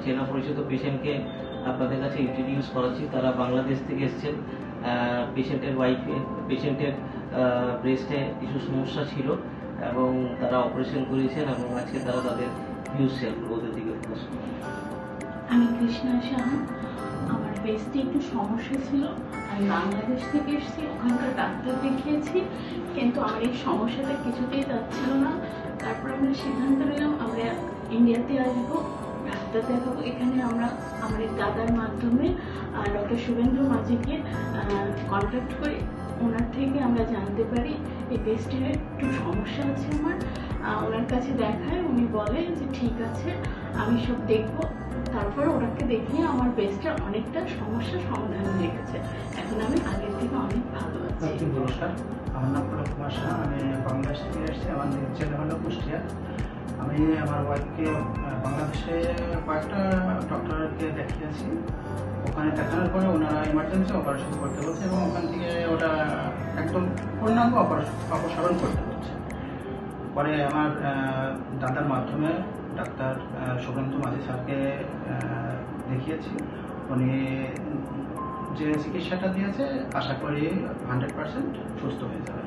চেনা পরিচিত পেশেন্টকে আপনাদের কাছে ইন্ট্রোডিউস করাচ্ছি। তারা বাংলাদেশ থেকে এসেছেন। পেশেন্টের ব্রেস্টে কিছু সমস্যা ছিল এবং তারা অপারেশন করেছেন এবং আজকে তারা তাদের ভিউজ শেয়ার করবে ওদের দিকে ফোকাস করবে। আমি কৃষ্ণা সাহা। আমার ব্রেস্টে একটু সমস্যা ছিল। আমি বাংলাদেশ থেকে এসেছি, ওখানকার ডাক্তার দেখিয়েছি, কিন্তু আমার এই সমস্যাটা কিছুতেই যাচ্ছিল না। তারপর আমরা সিদ্ধান্ত নিলাম আমরা ইন্ডিয়াতে আসবো, ডাক্তার দেখাবো। এখানে আমরা আমার এক দাদার মাধ্যমে ডক্টর শুভেন্দু মাঝিকে কন্ট্যাক্ট করি। ওনার থেকে আমরা জানতে পারি এই ব্রেস্টের একটু সমস্যা আছে আমার। ওনার কাছে দেখায়, উনি বলে যে ঠিক আছে আমি সব দেখবো। তারপর ওনাকে দেখিয়ে আমার ব্রেস্টের অনেকটা সমস্যার সমাধান হয়ে গেছে। এখন আমি আগের থেকে অনেক ভালো আছি। নমস্কার, আমার নাম প্রণব কুমার শাহ। আমি বাংলাদেশ থেকে এসেছি। আমার জেলা হলো কুষ্টিয়া। আমি আমার ওয়াইফকে বাংলাদেশে কয়েকটা ডক্টরকে দেখিয়েছি। ওখানে দেখানোর পরে ওনারা ইমার্জেন্সি অপারেশন করতে বলছে এবং ওখান থেকে ওটা একদম পূর্ণাঙ্গ অপসারণ করতে বলছে। পরে আমার দাদার মাধ্যমে ডাক্তার শুভেন্দু মাঝি স্যারকে দেখিয়েছি। উনি যে চিকিৎসাটা দিয়েছে আশা করি 100% সুস্থ হয়ে যাবে।